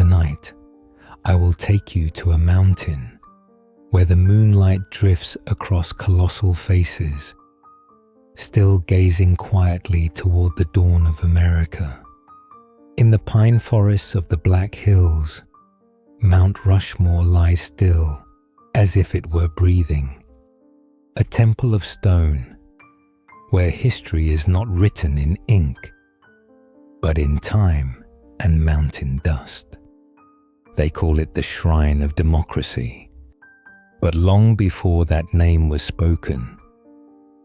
Tonight, I will take you to a mountain where the moonlight drifts across colossal faces, still gazing quietly toward the dawn of America. In the pine forests of the Black Hills, Mount Rushmore lies still, as if it were breathing. A temple of stone, where history is not written in ink, but in time and mountain dust. They call it the Shrine of Democracy. But long before that name was spoken,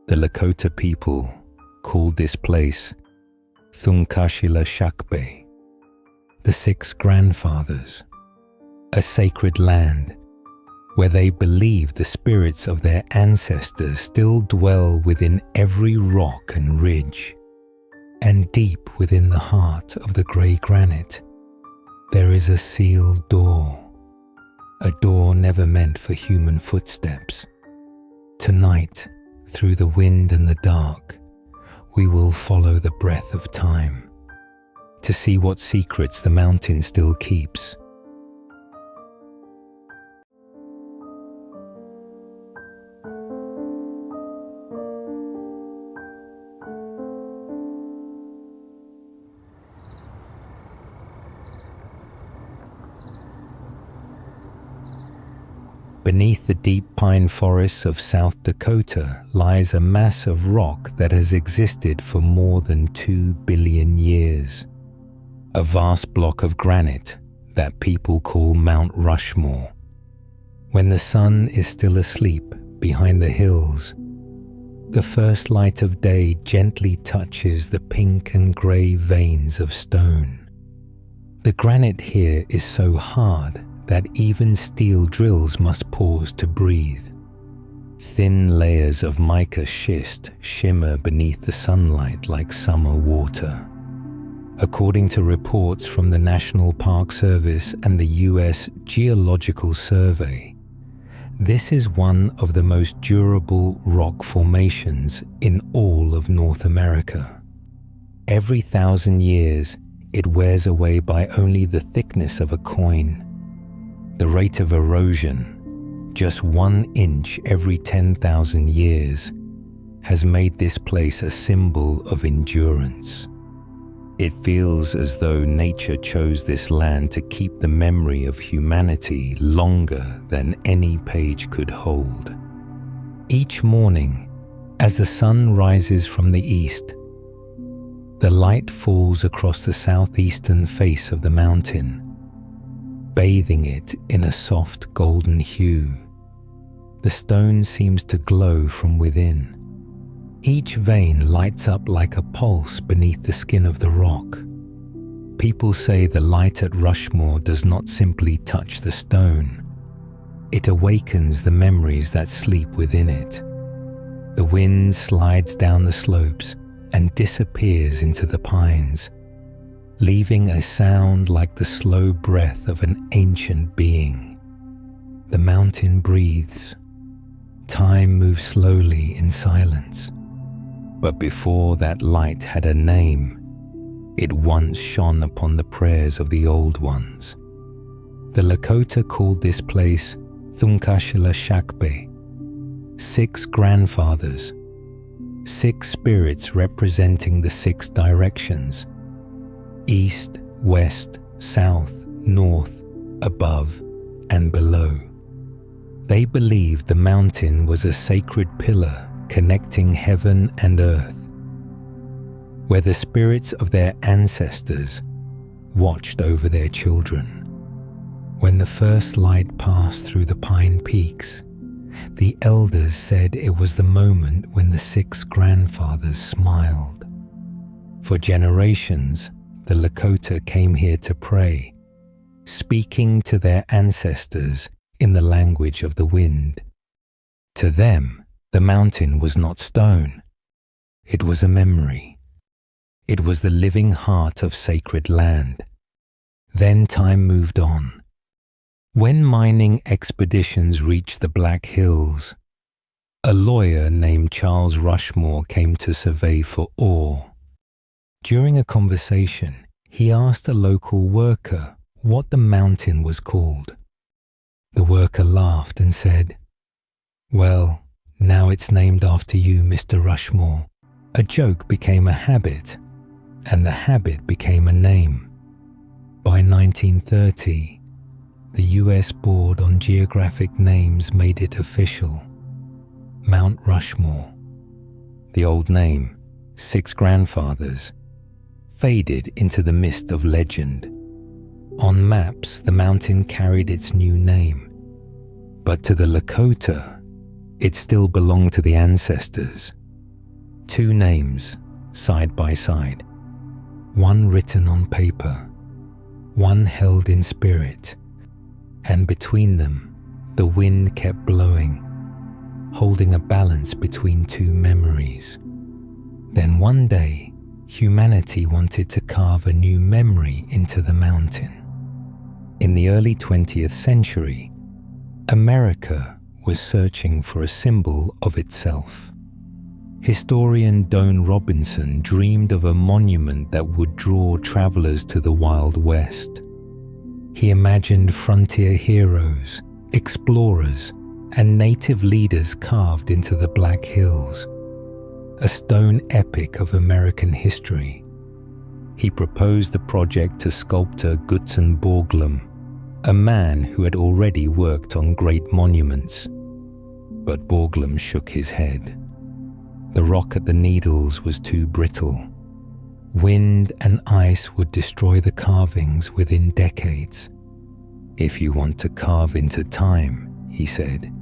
the Lakota people called this place Thunkashila Shakbe, the Six Grandfathers, a sacred land where they believe the spirits of their ancestors still dwell within every rock and ridge. And deep within the heart of the grey granite, there is a sealed door, a door never meant for human footsteps. Tonight, through the wind and the dark, we will follow the breath of time to see what secrets the mountain still keeps. Beneath the deep pine forests of South Dakota lies a mass of rock that has existed for more than 2 billion years. A vast block of granite that people call Mount Rushmore. When the sun is still asleep behind the hills, the first light of day gently touches the pink and grey veins of stone. The granite here is so hard that even steel drills must pause to breathe. Thin layers of mica schist shimmer beneath the sunlight like summer water. According to reports from the National Park Service and the US Geological Survey, this is one of the most durable rock formations in all of North America. Every 1,000 years, it wears away by only the thickness of a coin. The rate of erosion, just 1 inch every 10,000 years, has made this place a symbol of endurance. It feels as though nature chose this land to keep the memory of humanity longer than any page could hold. Each morning, as the sun rises from the east, the light falls across the southeastern face of the mountain, bathing it in a soft golden hue. The stone seems to glow from within. Each vein lights up like a pulse beneath the skin of the rock. People say the light at Rushmore does not simply touch the stone. It awakens the memories that sleep within it. The wind slides down the slopes and disappears into the pines, leaving a sound like the slow breath of an ancient being. The mountain breathes. Time moves slowly in silence. But before that light had a name, it once shone upon the prayers of the old ones. The Lakota called this place Thunkashila Shakbe, 6 grandfathers, 6 spirits representing the 6 directions: east, west, south, north, above, and below. They believed the mountain was a sacred pillar connecting heaven and earth, where the spirits of their ancestors watched over their children. When the first light passed through the pine peaks, the elders said it was the moment when the 6 grandfathers smiled. For generations, the Lakota came here to pray, speaking to their ancestors in the language of the wind. To them, the mountain was not stone. It was a memory. It was the living heart of sacred land. Then time moved on. When mining expeditions reached the Black Hills, a lawyer named Charles Rushmore came to survey for ore. During a conversation, he asked a local worker what the mountain was called. The worker laughed and said, "Well, now it's named after you, Mr. Rushmore." A joke became a habit, and the habit became a name. By 1930, the US Board on Geographic Names made it official. Mount Rushmore. The old name, Six Grandfathers, faded into the mist of legend. On maps, the mountain carried its new name, but to the Lakota, it still belonged to the ancestors. Two names, side by side, one written on paper, one held in spirit, and between them, the wind kept blowing, holding a balance between two memories. Then one day, humanity wanted to carve a new memory into the mountain. In the early 20th century, America was searching for a symbol of itself. Historian Don Robinson dreamed of a monument that would draw travelers to the Wild West. He imagined frontier heroes, explorers, and native leaders carved into the Black Hills, a stone epic of American history. He proposed the project to sculptor Gutzon Borglum, a man who had already worked on great monuments. But Borglum shook his head. The rock at the Needles was too brittle. Wind and ice would destroy the carvings within decades. "If you want to carve into time," he said,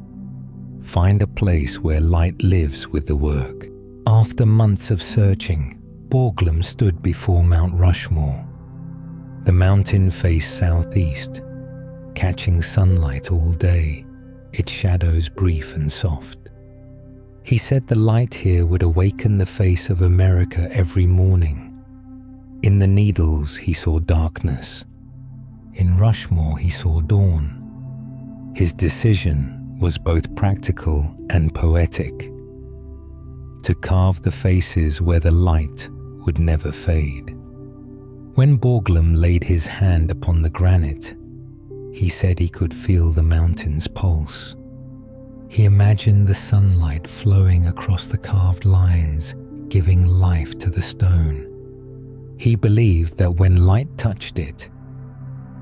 "find a place where light lives with the work." After months of searching, Borglum stood before Mount Rushmore. The mountain faced southeast, catching sunlight all day, its shadows brief and soft. He said the light here would awaken the face of America every morning. In the Needles, he saw darkness. In Rushmore, he saw dawn. His decision was both practical and poetic: to carve the faces where the light would never fade. When Borglum laid his hand upon the granite, he said he could feel the mountain's pulse. He imagined the sunlight flowing across the carved lines, giving life to the stone. He believed that when light touched it,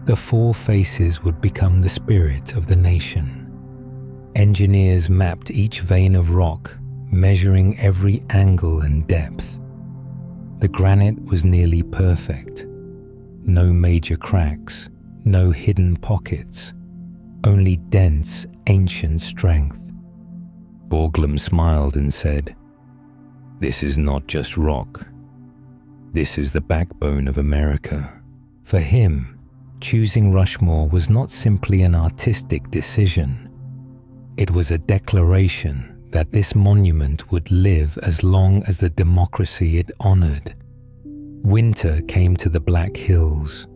the four faces would become the spirit of the nation. Engineers mapped each vein of rock, measuring every angle and depth. The granite was nearly perfect. No major cracks, no hidden pockets, only dense, ancient strength. Borglum smiled and said, "This is not just rock. This is the backbone of America." For him, choosing Rushmore was not simply an artistic decision. It was a declaration that this monument would live as long as the democracy it honored. Winter came to the Black Hills.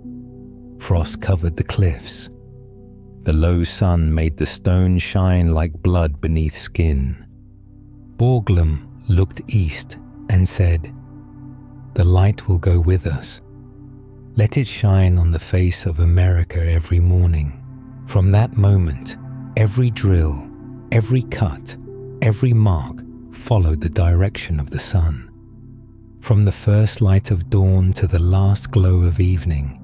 Frost covered the cliffs. The low sun made the stone shine like blood beneath skin. Borglum looked east and said, "The light will go with us. Let it shine on the face of America every morning." From that moment, every drill, every cut, every mark followed the direction of the sun. From the first light of dawn to the last glow of evening,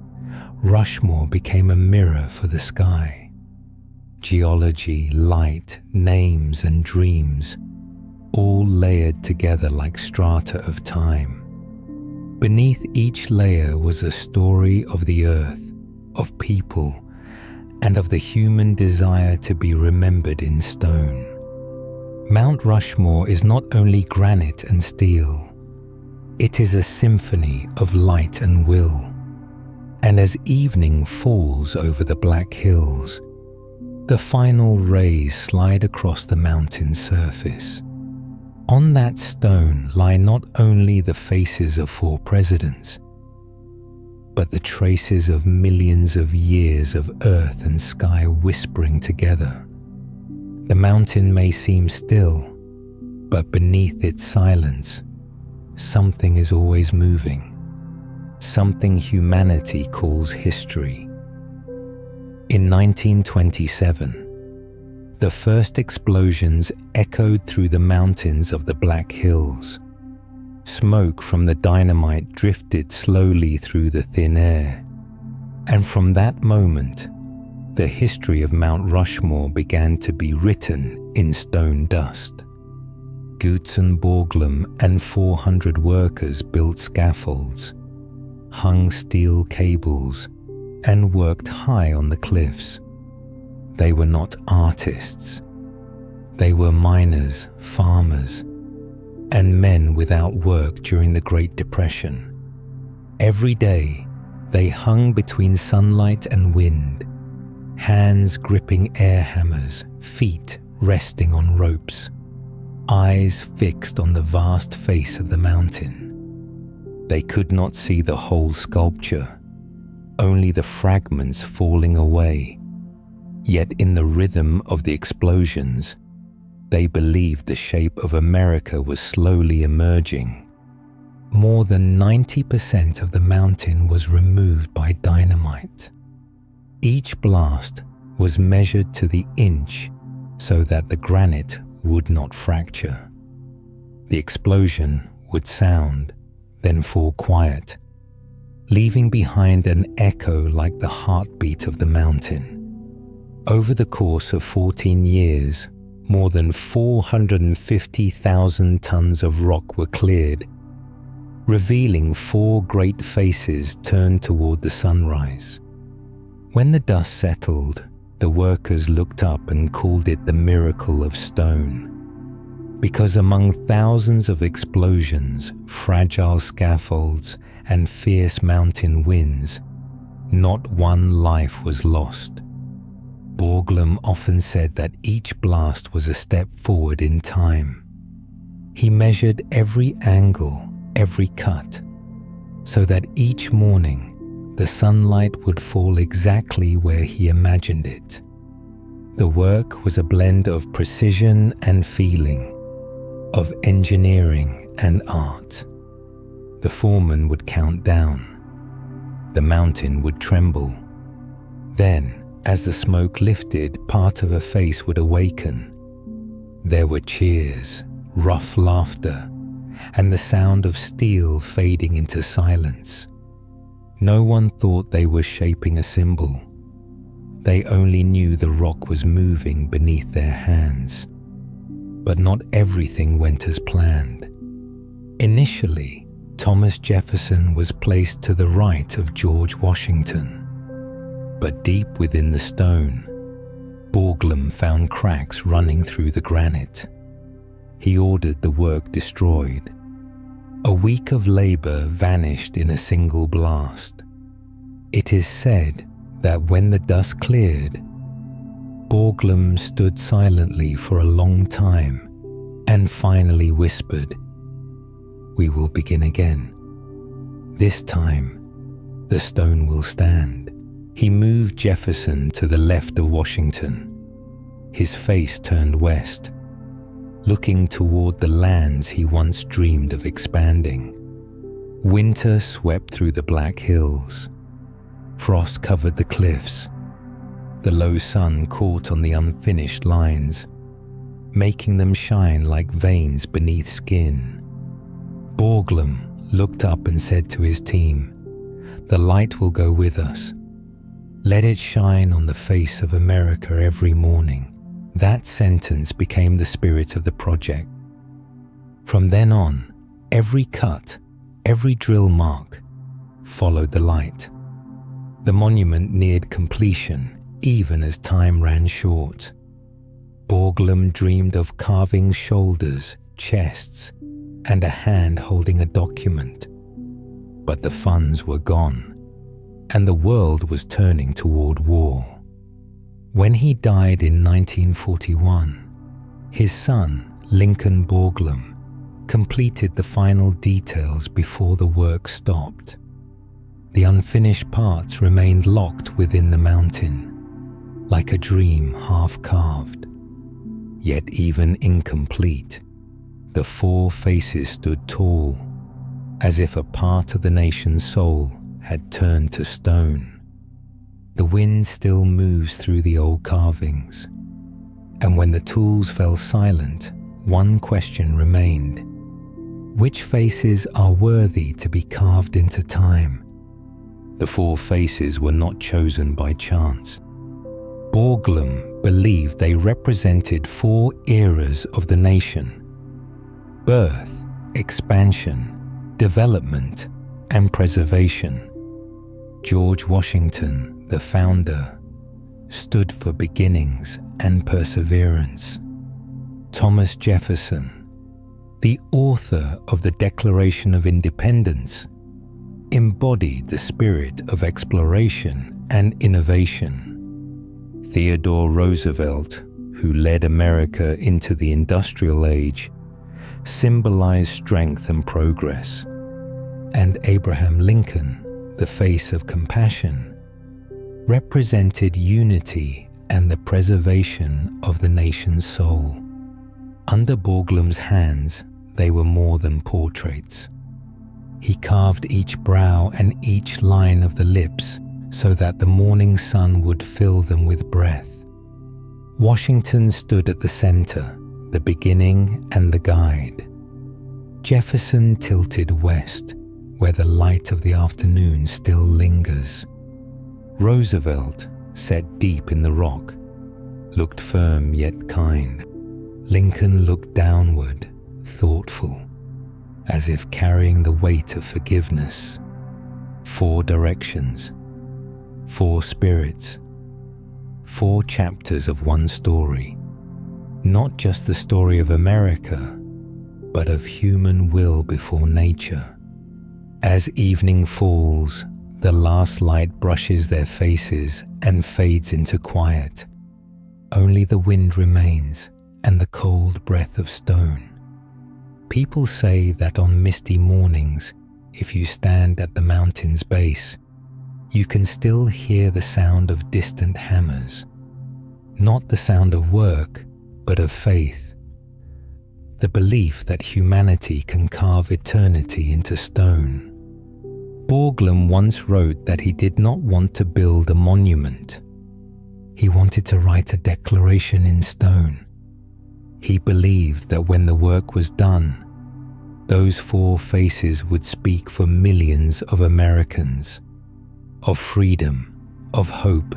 Rushmore became a mirror for the sky. Geology, light, names, and dreams, all layered together like strata of time. Beneath each layer was a story of the earth, of people, and of the human desire to be remembered in stone. Mount Rushmore is not only granite and steel, it is a symphony of light and will. And as evening falls over the Black Hills, the final rays slide across the mountain's surface. On that stone lie not only the faces of 4 presidents, but the traces of millions of years of earth and sky whispering together. The mountain may seem still, but beneath its silence, something is always moving. Something humanity calls history, In 1927, the first explosions echoed through the mountains of the Black Hills. Smoke from the dynamite drifted slowly through the thin air, and from that moment, the history of Mount Rushmore began to be written in stone dust. Gutzen Borglum and 400 workers built scaffolds, hung steel cables, and worked high on the cliffs. They were not artists. They were miners, farmers, and men without work during the Great Depression. Every day, they hung between sunlight and wind, hands gripping air hammers, feet resting on ropes, eyes fixed on the vast face of the mountain. They could not see the whole sculpture, only the fragments falling away. Yet in the rhythm of the explosions, they believed the shape of America was slowly emerging. More than 90% of the mountain was removed by dynamite. Each blast was measured to the inch so that the granite would not fracture. The explosion would sound, then fall quiet, leaving behind an echo like the heartbeat of the mountain. Over the course of 14 years, more than 450,000 tons of rock were cleared, revealing 4 great faces turned toward the sunrise. When the dust settled, the workers looked up and called it the miracle of stone, because among thousands of explosions, fragile scaffolds, and fierce mountain winds, not one life was lost. Borglum often said that each blast was a step forward in time. He measured every angle, every cut, so that each morning the sunlight would fall exactly where he imagined it. The work was a blend of precision and feeling, of engineering and art. The foreman would count down. The mountain would tremble. Then, as the smoke lifted, part of a face would awaken. There were cheers, rough laughter, and the sound of steel fading into silence. No one thought they were shaping a symbol. They only knew the rock was moving beneath their hands. But not everything went as planned. Initially, Thomas Jefferson was placed to the right of George Washington. But deep within the stone, Borglum found cracks running through the granite. He ordered the work destroyed. A week of labor vanished in a single blast. It is said that when the dust cleared, Borglum stood silently for a long time and finally whispered, "We will begin again. This time, the stone will stand." He moved Jefferson to the left of Washington. His face turned west, looking toward the lands he once dreamed of expanding. Winter swept through the Black Hills. Frost covered the cliffs. The low sun caught on the unfinished lines, making them shine like veins beneath skin. Borglum looked up and said to his team, "The light will go with us. Let it shine on the face of America every morning." That sentence became the spirit of the project. From then on, every cut, every drill mark, followed the light. The monument neared completion, even as time ran short. Borglum dreamed of carving shoulders, chests, and a hand holding a document. But the funds were gone, and the world was turning toward war. When he died in 1941, his son, Lincoln Borglum, completed the final details before the work stopped. The unfinished parts remained locked within the mountain, like a dream half-carved. Yet even incomplete, the 4 faces stood tall, as if a part of the nation's soul had turned to stone. The wind still moves through the old carvings. And when the tools fell silent, one question remained. Which faces are worthy to be carved into time? The 4 faces were not chosen by chance. Borglum believed they represented 4 eras of the nation: birth, expansion, development, and preservation. George Washington, the founder, stood for beginnings and perseverance. Thomas Jefferson, the author of the Declaration of Independence, embodied the spirit of exploration and innovation. Theodore Roosevelt, who led America into the industrial age, symbolized strength and progress. And Abraham Lincoln, the face of compassion, represented unity and the preservation of the nation's soul. Under Borglum's hands, they were more than portraits. He carved each brow and each line of the lips so that the morning sun would fill them with breath. Washington stood at the center, the beginning and the guide. Jefferson tilted west, where the light of the afternoon still lingers. Roosevelt, set deep in the rock, looked firm yet kind. Lincoln looked downward, thoughtful, as if carrying the weight of forgiveness. 4 directions, 4 spirits, 4 chapters of one story. Not just the story of America, but of human will before nature. As evening falls, the last light brushes their faces and fades into quiet. Only the wind remains and the cold breath of stone. People say that on misty mornings, if you stand at the mountain's base, you can still hear the sound of distant hammers. Not the sound of work, but of faith. The belief that humanity can carve eternity into stone. Borglum once wrote that he did not want to build a monument. He wanted to write a declaration in stone. He believed that when the work was done, those 4 faces would speak for millions of Americans, of freedom, of hope,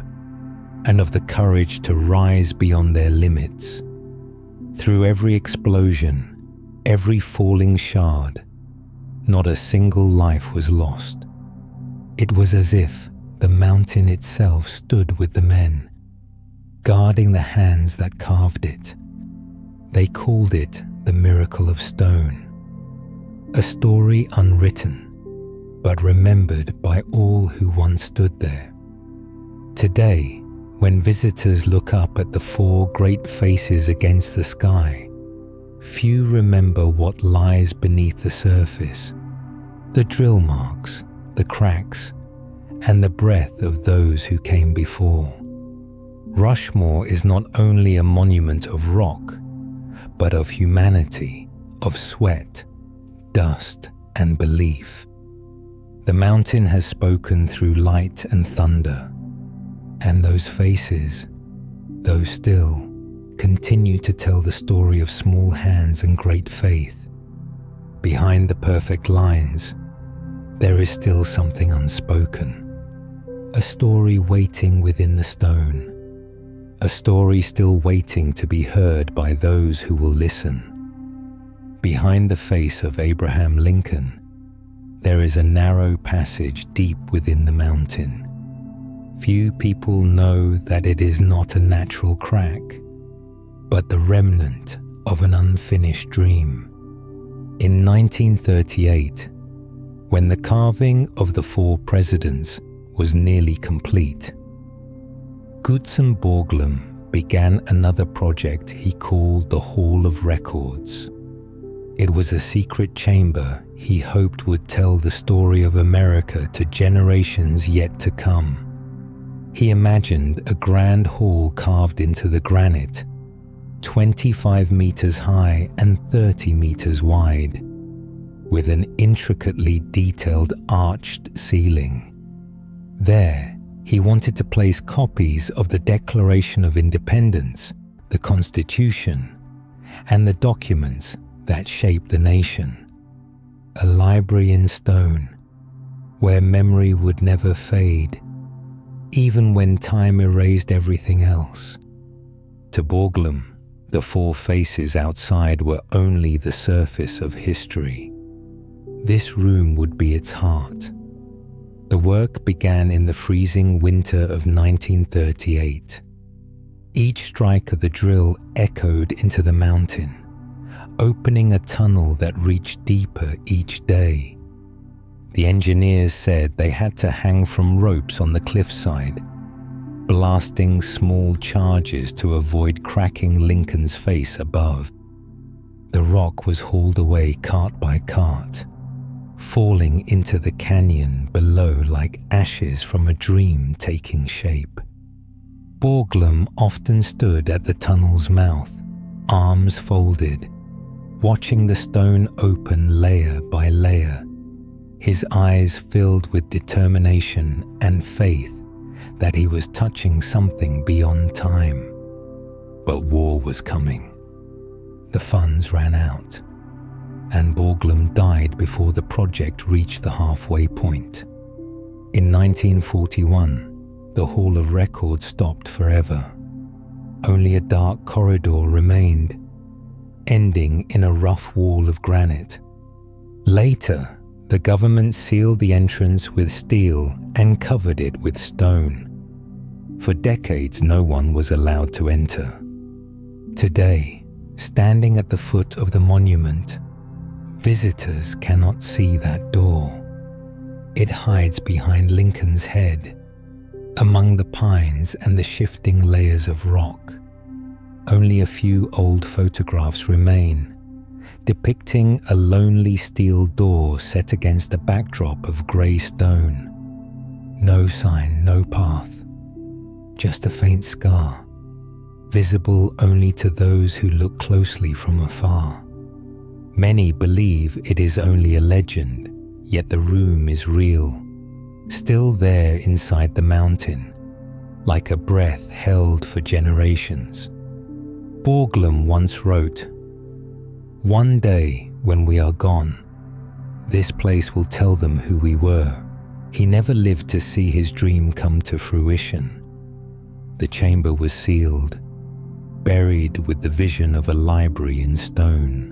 and of the courage to rise beyond their limits. Through every explosion, every falling shard, not a single life was lost. It was as if the mountain itself stood with the men, guarding the hands that carved it. They called it the miracle of stone, a story unwritten, but remembered by all who once stood there. Today, when visitors look up at the 4 great faces against the sky, few remember what lies beneath the surface: the drill marks, the cracks, and the breath of those who came before. Rushmore is not only a monument of rock, but of humanity, of sweat, dust, and belief. The mountain has spoken through light and thunder, and those faces, though still, continue to tell the story of small hands and great faith. Behind the perfect lines, there is still something unspoken, a story waiting within the stone, a story still waiting to be heard by those who will listen. Behind the face of Abraham Lincoln, there is a narrow passage deep within the mountain. Few people know that it is not a natural crack, but the remnant of an unfinished dream. In 1938, when the carving of the 4 presidents was nearly complete, Gutzon Borglum began another project he called the Hall of Records. It was a secret chamber he hoped would tell the story of America to generations yet to come. He imagined a grand hall carved into the granite, 25 meters high and 30 meters wide, with an intricately detailed arched ceiling. There, He wanted to place copies of the Declaration of Independence, the Constitution, and the documents that shaped the nation. A library in stone, where memory would never fade, even when time erased everything else. To Borglum, the four faces outside were only the surface of history. This room would be its heart. The work began in the freezing winter of 1938. Each strike of the drill echoed into the mountain, opening a tunnel that reached deeper each day. The engineers said they had to hang from ropes on the cliffside, blasting small charges to avoid cracking Lincoln's face above. The rock was hauled away cart by cart, falling into the canyon below like ashes from a dream taking shape. Borglum often stood at the tunnel's mouth, arms folded, watching the stone open layer by layer, his eyes filled with determination and faith that he was touching something beyond time. But war was coming. The funds ran out, and Borglum died before the project reached the halfway point. In 1941, the Hall of Records stopped forever. Only a dark corridor remained, ending in a rough wall of granite. Later, the government sealed the entrance with steel and covered it with stone. For decades, no one was allowed to enter. Today, standing at the foot of the monument, visitors cannot see that door. It hides behind Lincoln's head, among the pines and the shifting layers of rock. Only a few old photographs remain, depicting a lonely steel door set against a backdrop of grey stone. No sign, no path, just a faint scar, visible only to those who look closely from afar. Many believe it is only a legend, yet the room is real, still there inside the mountain, like a breath held for generations. Borglum once wrote, "One day, when we are gone, this place will tell them who we were." He never lived to see his dream come to fruition. The chamber was sealed, buried with the vision of a library in stone.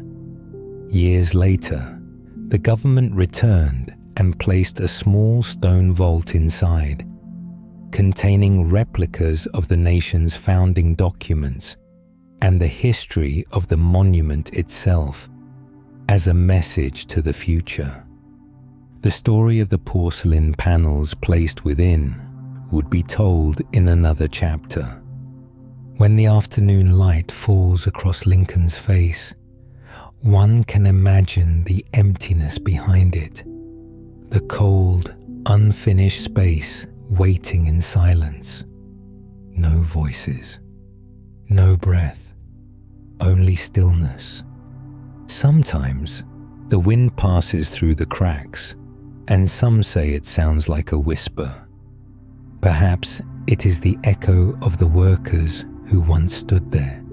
Years later, the government returned and placed a small stone vault inside, containing replicas of the nation's founding documents and the history of the monument itself, as a message to the future. The story of the porcelain panels placed within would be told in another chapter. When the afternoon light falls across Lincoln's face, one can imagine the emptiness behind it, the cold, unfinished space waiting in silence. No voices, no breath, only stillness. Sometimes the wind passes through the cracks, and some say it sounds like a whisper. Perhaps it is the echo of the workers who once stood there.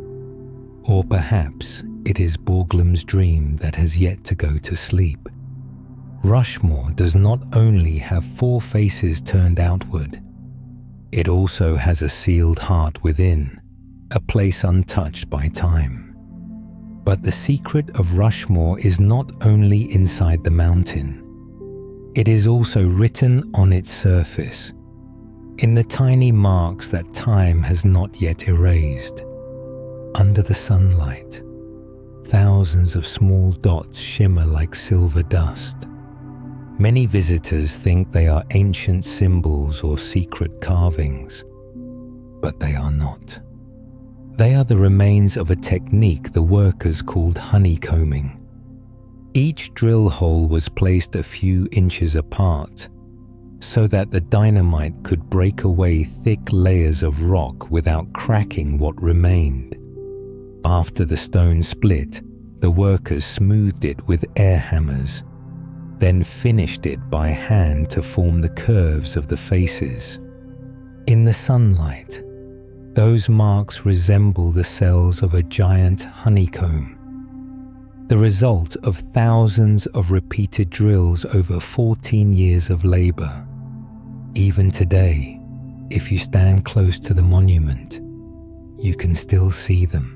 Or perhaps it is Borglum's dream that has yet to go to sleep. Rushmore does not only have four faces turned outward, it also has a sealed heart within, a place untouched by time. But the secret of Rushmore is not only inside the mountain. It is also written on its surface, in the tiny marks that time has not yet erased. Under the sunlight, thousands of small dots shimmer like silver dust. Many visitors think they are ancient symbols or secret carvings, but they are not. They are the remains of a technique the workers called honeycombing. Each drill hole was placed a few inches apart, so that the dynamite could break away thick layers of rock without cracking what remained. After the stone split, the workers smoothed it with air hammers, then finished it by hand to form the curves of the faces. In the sunlight, those marks resemble the cells of a giant honeycomb, the result of thousands of repeated drills over 14 years of labor. Even today, if you stand close to the monument, you can still see them.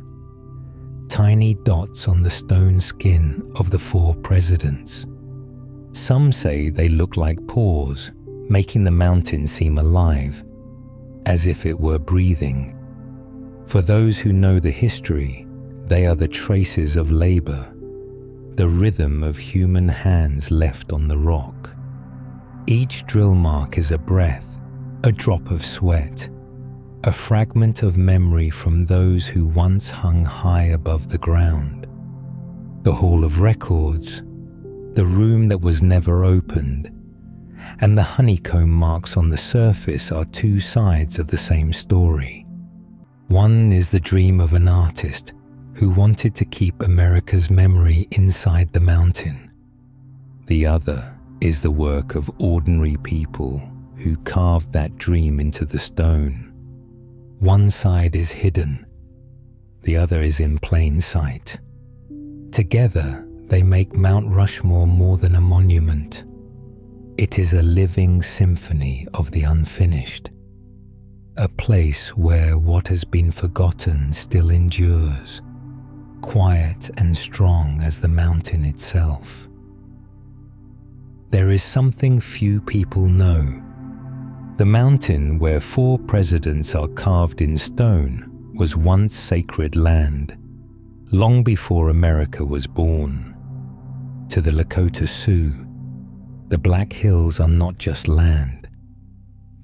Tiny dots on the stone skin of the 4 presidents. Some say they look like paws, making the mountain seem alive, as if it were breathing. For those who know the history, they are the traces of labor, the rhythm of human hands left on the rock. Each drill mark is a breath, a drop of sweat, a fragment of memory from those who once hung high above the ground. The Hall of Records, the room that was never opened, and the honeycomb marks on the surface are 2 sides of the same story. One is the dream of an artist who wanted to keep America's memory inside the mountain. The other is the work of ordinary people who carved that dream into the stone. One side is hidden, the other is in plain sight. Together, they make Mount Rushmore more than a monument. It is a living symphony of the unfinished, a place where what has been forgotten still endures, quiet and strong as the mountain itself. There is something few people know. The mountain where 4 presidents are carved in stone was once sacred land, long before America was born. To the Lakota Sioux, the Black Hills are not just land.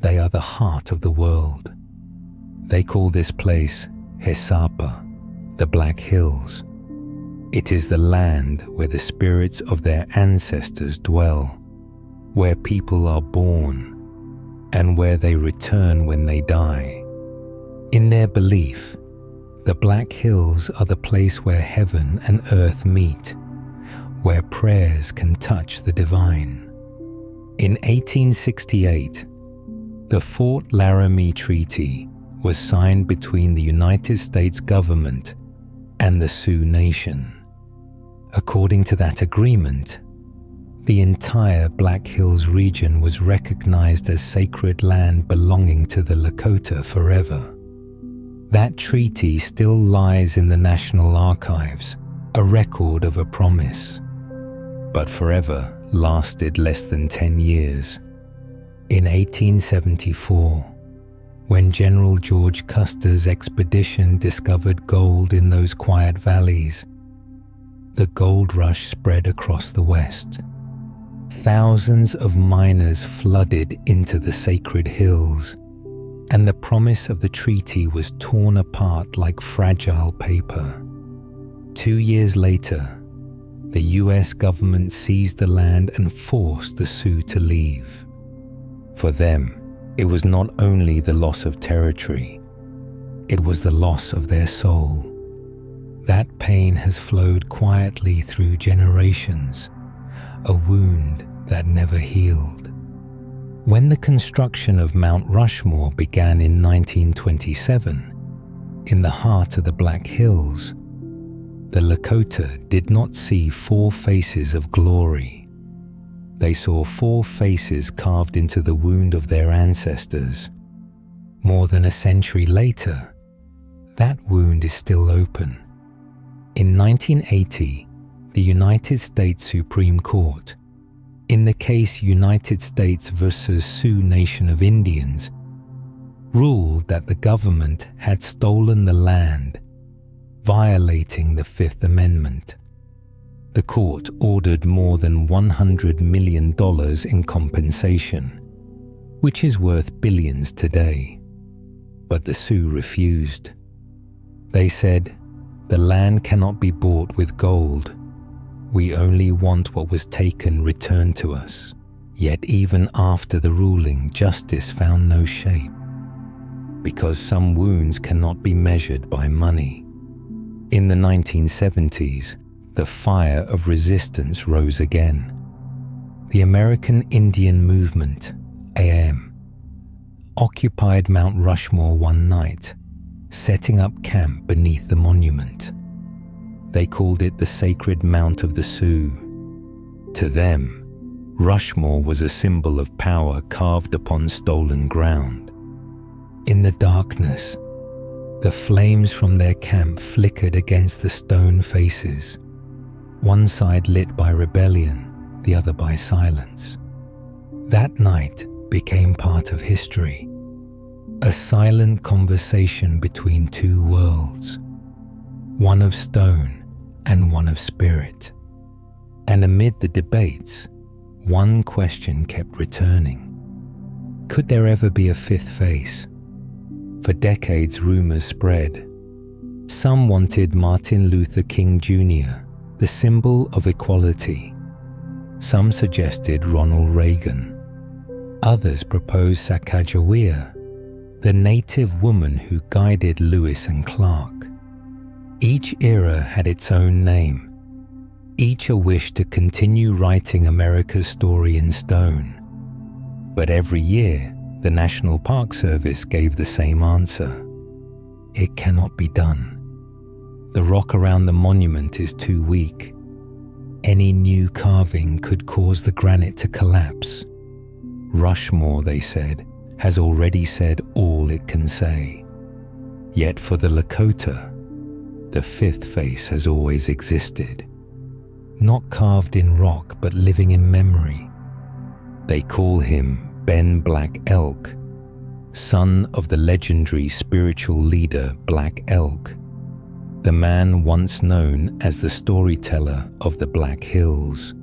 They are the heart of the world. They call this place Hesapa, the Black Hills. It is the land where the spirits of their ancestors dwell, where people are born, and where they return when they die. In their belief, the Black Hills are the place where heaven and earth meet, where prayers can touch the divine. In 1868, the Fort Laramie Treaty was signed between the United States government and the Sioux Nation. According to that agreement, the entire Black Hills region was recognized as sacred land belonging to the Lakota forever. That treaty still lies in the National Archives, a record of a promise. But forever lasted less than 10 years. In 1874, when General George Custer's expedition discovered gold in those quiet valleys, the gold rush spread across the West. Thousands of miners flooded into the sacred hills, and the promise of the treaty was torn apart like fragile paper. 2 years later, the US government seized the land and forced the Sioux to leave. For them, it was not only the loss of territory, it was the loss of their soul. That pain has flowed quietly through generations, a wound that never healed. When the construction of Mount Rushmore began in 1927, in the heart of the Black Hills, the Lakota did not see 4 faces of glory. They saw 4 faces carved into the wound of their ancestors. More than a century later, that wound is still open. In 1980, the United States Supreme Court, in the case United States versus Sioux Nation of Indians, ruled that the government had stolen the land, violating the Fifth Amendment. The court ordered more than $100 million in compensation, which is worth billions today. But the Sioux refused. They said, "The land cannot be bought with gold. We only want what was taken returned to us." Yet even after the ruling, justice found no shape, because some wounds cannot be measured by money. In the 1970s, the fire of resistance rose again. The American Indian Movement, AM, occupied Mount Rushmore one night, setting up camp beneath the monument. They called it the Sacred Mount of the Sioux. To them, Rushmore was a symbol of power carved upon stolen ground. In the darkness, the flames from their camp flickered against the stone faces, one side lit by rebellion, the other by silence. That night became part of history, a silent conversation between two worlds, one of stone and one of spirit. And amid the debates, one question kept returning. Could there ever be a fifth face? For decades, rumors spread. Some wanted Martin Luther King Jr., the symbol of equality. Some suggested Ronald Reagan. Others proposed Sacagawea, the native woman who guided Lewis and Clark. Each era had its own name, each a wish to continue writing America's story in stone. But every year, the National Park Service gave the same answer. It cannot be done. The rock around the monument is too weak. Any new carving could cause the granite to collapse. Rushmore, they said, has already said all it can say. Yet for the Lakota, the fifth face has always existed. Not carved in rock, but living in memory. They call him Ben Black Elk, son of the legendary spiritual leader Black Elk, the man once known as the storyteller of the Black Hills.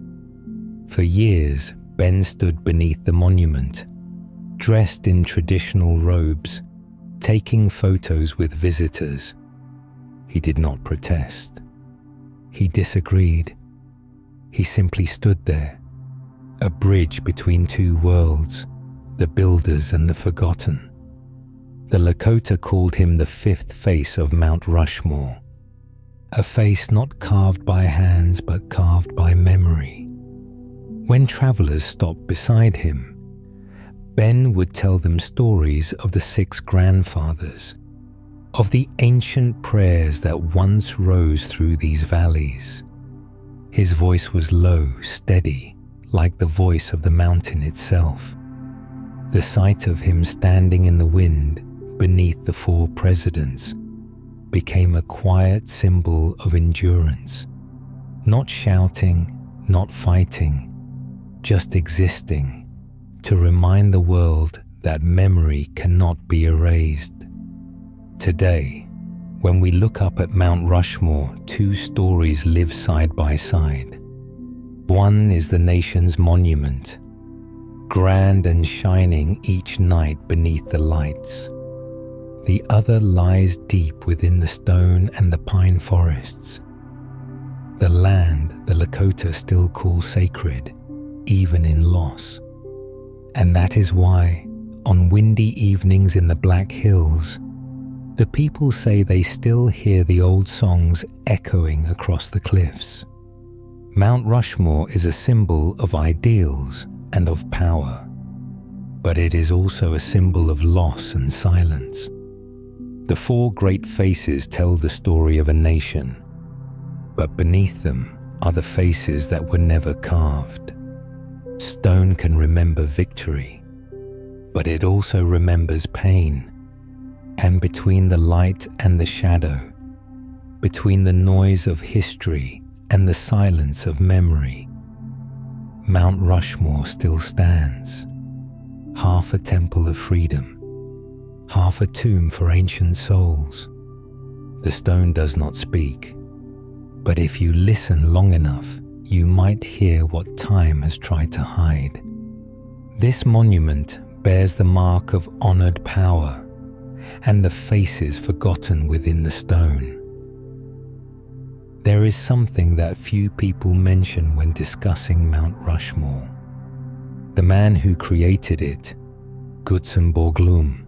For years, Ben stood beneath the monument, dressed in traditional robes, taking photos with visitors. He did not protest. He disagreed. He simply stood there, a bridge between two worlds, the builders and the forgotten. The Lakota called him the fifth face of Mount Rushmore, a face not carved by hands but carved by memory. When travelers stopped beside him, Ben would tell them stories of the 6 grandfathers, of the ancient prayers that once rose through these valleys. His voice was low, steady, like the voice of the mountain itself. The sight of him standing in the wind beneath the 4 presidents became a quiet symbol of endurance, not shouting, not fighting, just existing, to remind the world that memory cannot be erased. Today, when we look up at Mount Rushmore, 2 stories live side by side. One is the nation's monument, grand and shining each night beneath the lights. The other lies deep within the stone and the pine forests, the land the Lakota still call sacred, even in loss. And that is why, on windy evenings in the Black Hills, the people say they still hear the old songs echoing across the cliffs. Mount Rushmore is a symbol of ideals and of power, but it is also a symbol of loss and silence. The 4 great faces tell the story of a nation, but beneath them are the faces that were never carved. Stone can remember victory, but it also remembers pain. And between the light and the shadow, between the noise of history and the silence of memory, Mount Rushmore still stands, half a temple of freedom, half a tomb for ancient souls. The stone does not speak, but if you listen long enough, you might hear what time has tried to hide. This monument bears the mark of honored power and the faces forgotten within the stone. There is something that few people mention when discussing Mount Rushmore. The man who created it, Gutzon Borglum,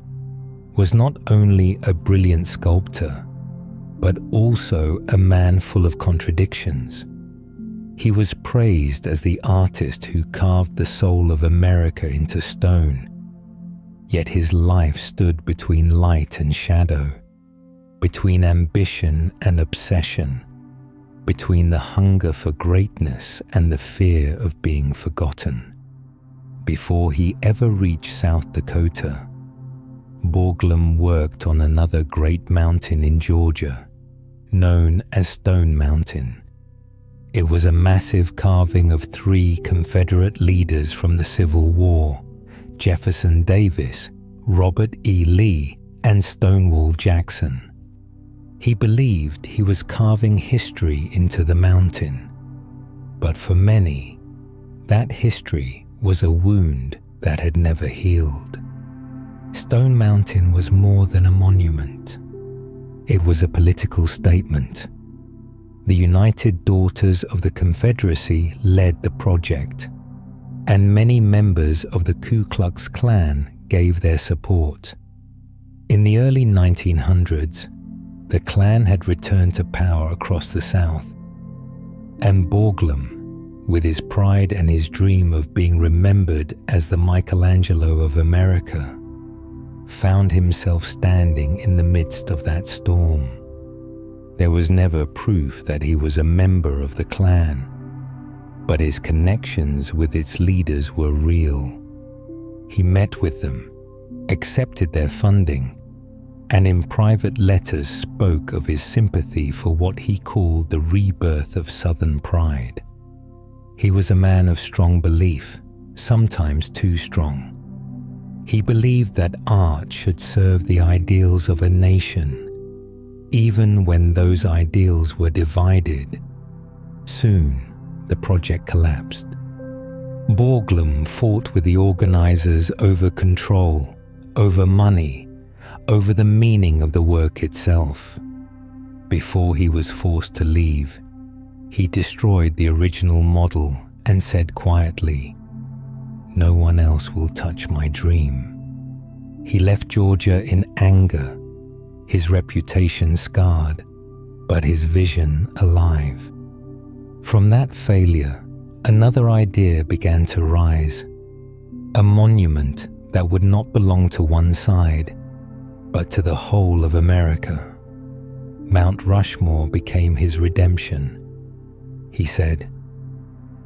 was not only a brilliant sculptor, but also a man full of contradictions. He was praised as the artist who carved the soul of America into stone. Yet his life stood between light and shadow, between ambition and obsession, between the hunger for greatness and the fear of being forgotten. Before he ever reached South Dakota, Borglum worked on another great mountain in Georgia, known as Stone Mountain. It was a massive carving of 3 Confederate leaders from the Civil War: Jefferson Davis, Robert E. Lee, and Stonewall Jackson. He believed he was carving history into the mountain, but for many, that history was a wound that had never healed. Stone Mountain was more than a monument. It was a political statement. The United Daughters of the Confederacy led the project, and many members of the Ku Klux Klan gave their support. In the early 1900s, the Klan had returned to power across the South, and Borglum, with his pride and his dream of being remembered as the Michelangelo of America, found himself standing in the midst of that storm. There was never proof that he was a member of the Klan, but his connections with its leaders were real. He met with them, accepted their funding, and in private letters spoke of his sympathy for what he called the rebirth of Southern pride. He was a man of strong belief, sometimes too strong. He believed that art should serve the ideals of a nation, even when those ideals were divided. Soon, the project collapsed. Borglum fought with the organizers over control, over money, over the meaning of the work itself. Before he was forced to leave, he destroyed the original model and said quietly, "No one else will touch my dream." He left Georgia in anger, his reputation scarred, but his vision alive. From that failure, another idea began to rise, a monument that would not belong to one side, but to the whole of America. Mount Rushmore became his redemption. He said,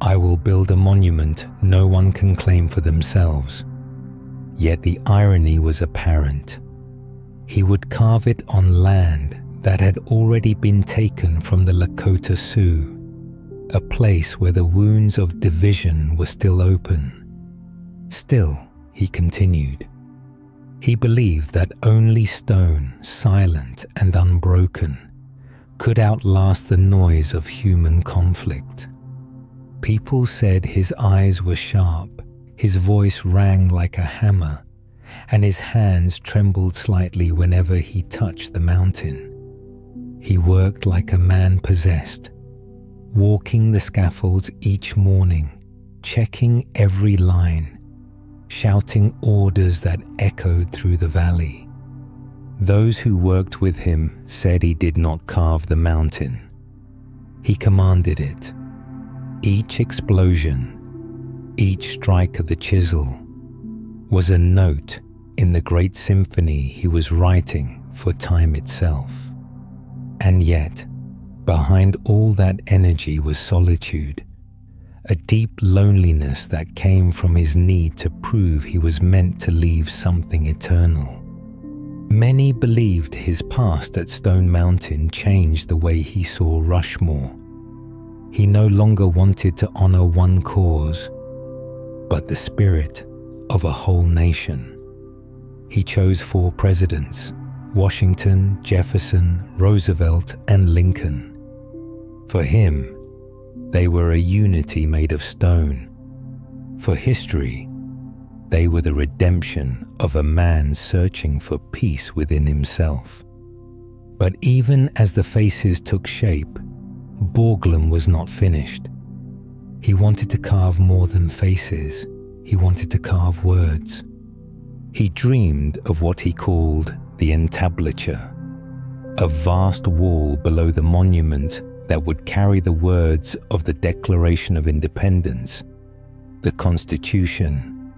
"I will build a monument no one can claim for themselves." Yet the irony was apparent. He would carve it on land that had already been taken from the Lakota Sioux, a place where the wounds of division were still open. Still, he continued. He believed that only stone, silent and unbroken, could outlast the noise of human conflict. People said his eyes were sharp, his voice rang like a hammer, and his hands trembled slightly whenever he touched the mountain. He worked like a man possessed, walking the scaffolds each morning, checking every line, shouting orders that echoed through the valley. Those who worked with him said he did not carve the mountain. He commanded it. Each explosion, each strike of the chisel, was a note in the great symphony he was writing for time itself. And yet, behind all that energy was solitude, a deep loneliness that came from his need to prove he was meant to leave something eternal. Many believed his past at Stone Mountain changed the way he saw Rushmore. He no longer wanted to honor one cause, but the spirit of a whole nation. He chose 4 presidents: Washington, Jefferson, Roosevelt, and Lincoln. For him, they were a unity made of stone. For history, they were the redemption of a man searching for peace within himself. But even as the faces took shape, Borglum was not finished. He wanted to carve more than faces. He wanted to carve words. He dreamed of what he called the entablature, a vast wall below the monument that would carry the words of the Declaration of Independence, the Constitution,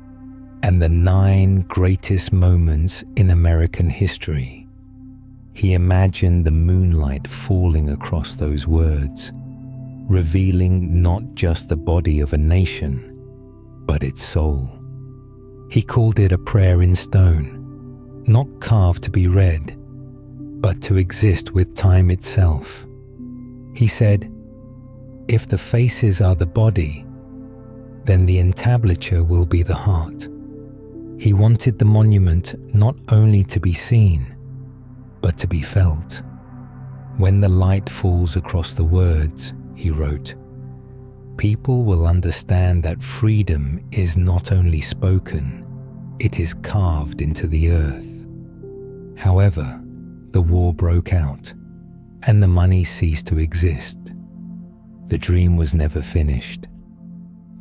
and the 9 greatest moments in American history. He imagined the moonlight falling across those words, revealing not just the body of a nation, but its soul. He called it a prayer in stone, not carved to be read, but to exist with time itself. He said, "If the faces are the body, then the entablature will be the heart." He wanted the monument not only to be seen, but to be felt. "When the light falls across the words," he wrote, "people will understand that freedom is not only spoken, it is carved into the earth." However, the war broke out, and the money ceased to exist. The dream was never finished.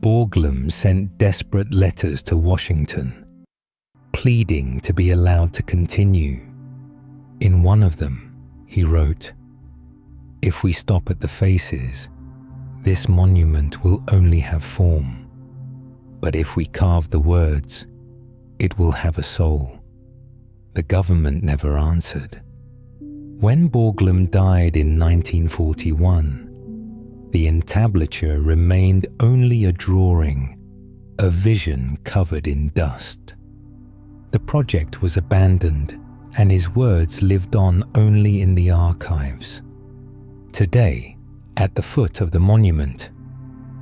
Borglum sent desperate letters to Washington, pleading to be allowed to continue. In one of them, he wrote, "If we stop at the faces, this monument will only have form. But if we carve the words, it will have a soul." The government never answered. When Borglum died in 1941, the entablature remained only a drawing, a vision covered in dust. The project was abandoned, and his words lived on only in the archives. Today, at the foot of the monument,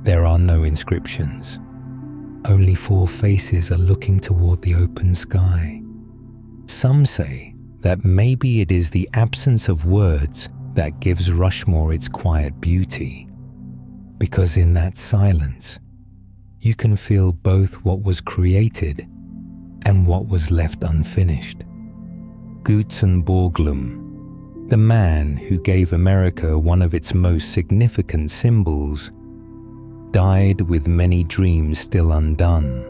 there are no inscriptions. Only 4 faces are looking toward the open sky. Some say that maybe it is the absence of words that gives Rushmore its quiet beauty, because in that silence, you can feel both what was created and what was left unfinished. Gutzon Borglum, the man who gave America one of its most significant symbols, died with many dreams still undone.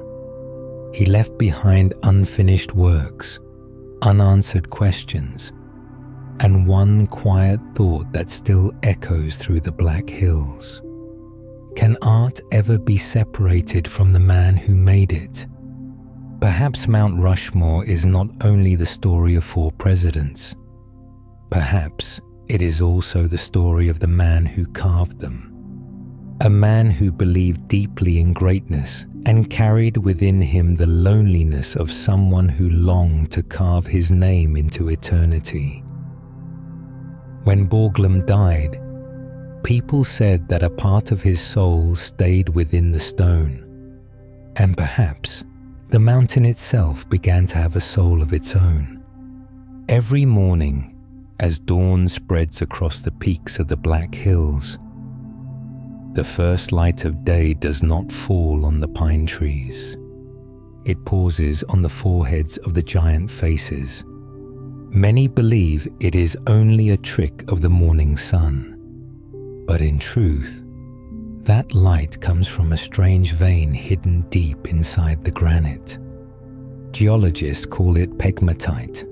He left behind unfinished works, unanswered questions, and one quiet thought that still echoes through the Black Hills. Can art ever be separated from the man who made it? Perhaps Mount Rushmore is not only the story of 4 presidents. Perhaps it is also the story of the man who carved them. A man who believed deeply in greatness and carried within him the loneliness of someone who longed to carve his name into eternity. When Borglum died, people said that a part of his soul stayed within the stone, and perhaps the mountain itself began to have a soul of its own. Every morning, as dawn spreads across the peaks of the Black Hills, the first light of day does not fall on the pine trees. It pauses on the foreheads of the giant faces. Many believe it is only a trick of the morning sun, but in truth, that light comes from a strange vein hidden deep inside the granite. Geologists call it pegmatite,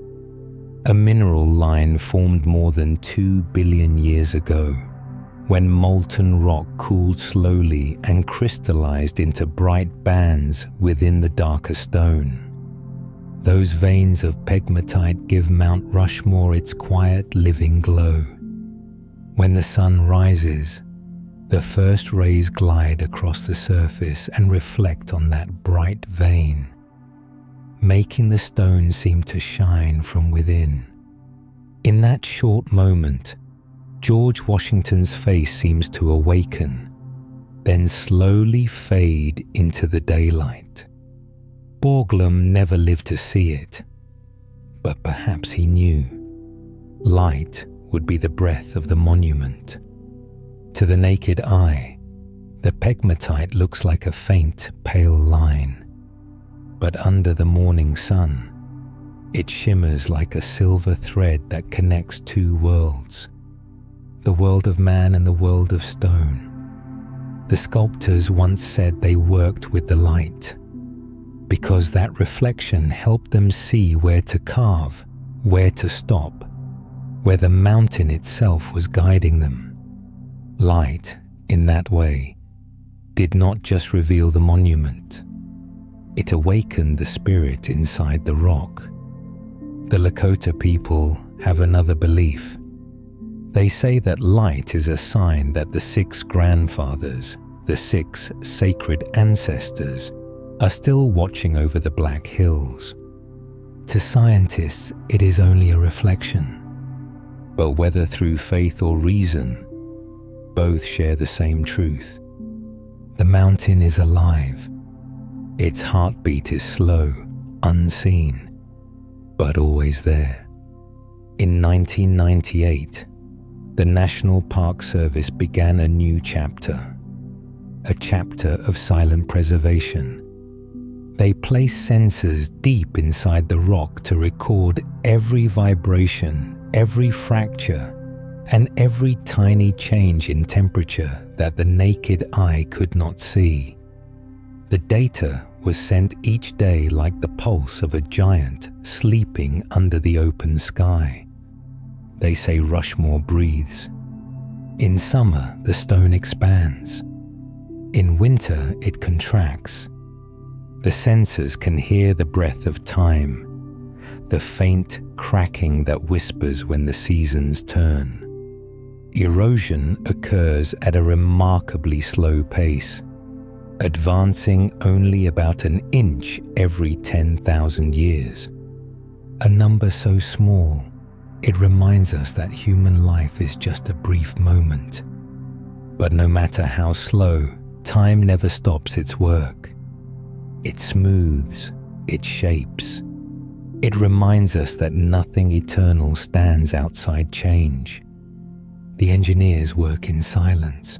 a mineral line formed more than 2 billion years ago, when molten rock cooled slowly and crystallized into bright bands within the darker stone. Those veins of pegmatite give Mount Rushmore its quiet, living glow. When the sun rises, the first rays glide across the surface and reflect on that bright vein, making the stone seem to shine from within. In that short moment, George Washington's face seems to awaken, then slowly fade into the daylight. Borglum never lived to see it, but perhaps he knew. Light would be the breath of the monument. To the naked eye, the pegmatite looks like a faint, pale line, but under the morning sun, it shimmers like a silver thread that connects 2 worlds, the world of man and the world of stone. The sculptors once said they worked with the light, because that reflection helped them see where to carve, where to stop, where the mountain itself was guiding them. Light, in that way, did not just reveal the monument. It awakened the spirit inside the rock. The Lakota people have another belief. They say that light is a sign that the 6 grandfathers, the 6 sacred ancestors, are still watching over the Black Hills. To scientists, it is only a reflection. But whether through faith or reason, both share the same truth. The mountain is alive. Its heartbeat is slow, unseen, but always there. In 1998, the National Park Service began a new chapter, a chapter of silent preservation. They placed sensors deep inside the rock to record every vibration, every fracture, and every tiny change in temperature that the naked eye could not see. The data was sent each day like the pulse of a giant sleeping under the open sky. They say Rushmore breathes. In summer, the stone expands. In winter, it contracts. The sensors can hear the breath of time, the faint cracking that whispers when the seasons turn. Erosion occurs at a remarkably slow pace, advancing only about an inch every 10,000 years. A number so small, it reminds us that human life is just a brief moment. But no matter how slow, time never stops its work. It smooths, it shapes. It reminds us that nothing eternal stands outside change. The engineers work in silence.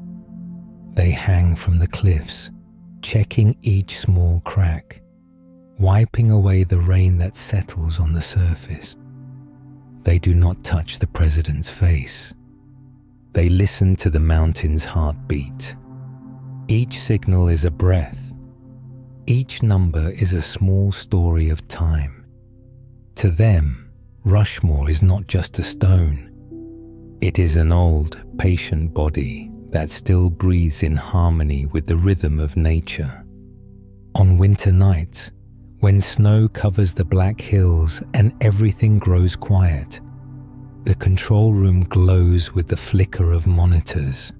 They hang from the cliffs, checking each small crack, wiping away the rain that settles on the surface. They do not touch the president's face. They listen to the mountain's heartbeat. Each signal is a breath. Each number is a small story of time. To them, Rushmore is not just a stone. It is an old, patient body that still breathes in harmony with the rhythm of nature. On winter nights, when snow covers the Black Hills and everything grows quiet, the control room glows with the flicker of monitors.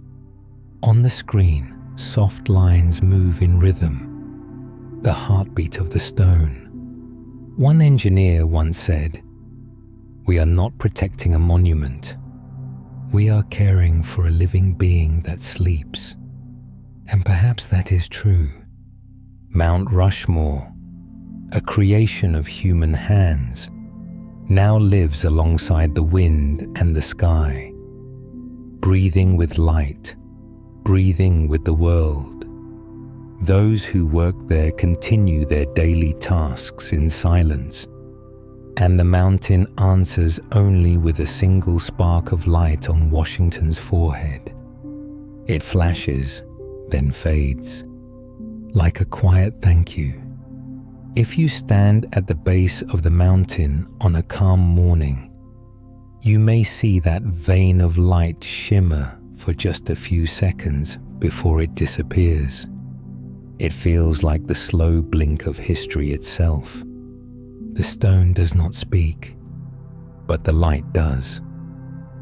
On the screen, soft lines move in rhythm, the heartbeat of the stone. One engineer once said, "We are not protecting a monument. We are caring for a living being that sleeps." And perhaps that is true. Mount Rushmore, a creation of human hands, now lives alongside the wind and the sky, breathing with light, breathing with the world. Those who work there continue their daily tasks in silence, and the mountain answers only with a single spark of light on Washington's forehead. It flashes, then fades, like a quiet thank you. If you stand at the base of the mountain on a calm morning, you may see that vein of light shimmer for just a few seconds before it disappears. It feels like the slow blink of history itself. The stone does not speak, but the light does.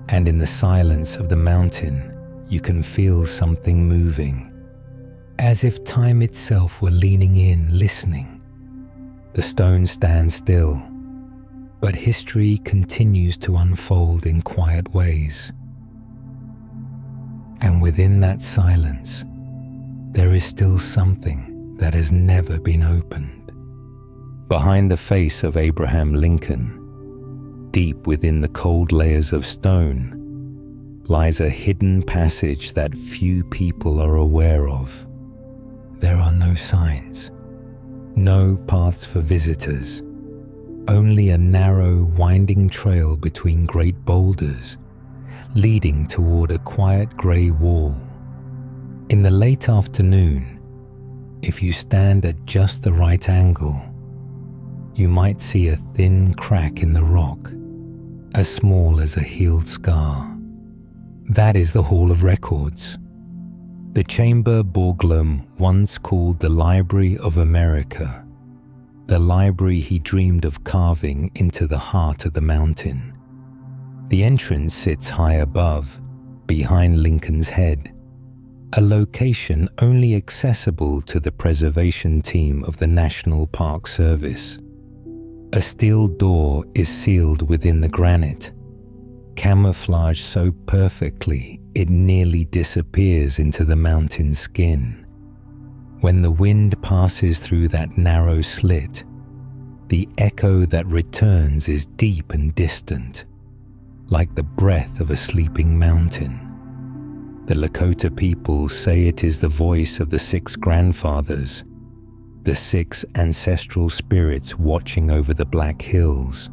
And in the silence of the mountain, you can feel something moving, as if time itself were leaning in, listening. The stone stands still, but history continues to unfold in quiet ways. And within that silence, there is still something that has never been opened. Behind the face of Abraham Lincoln, deep within the cold layers of stone, lies a hidden passage that few people are aware of. There are no signs, no paths for visitors, only a narrow, winding trail between great boulders, leading toward a quiet grey wall. In the late afternoon, if you stand at just the right angle, you might see a thin crack in the rock, as small as a healed scar. That is the Hall of Records. The chamber Borglum once called the Library of America the library he dreamed of carving into the heart of the mountain. The entrance sits high above, behind Lincoln's Head, a location only accessible to the preservation team of the National Park Service. A steel door is sealed within the granite, camouflaged so perfectly it nearly disappears into the mountain's skin. When the wind passes through that narrow slit, the echo that returns is deep and distant, like the breath of a sleeping mountain. The Lakota people say it is the voice of the 6 grandfathers, the 6 ancestral spirits watching over the Black Hills.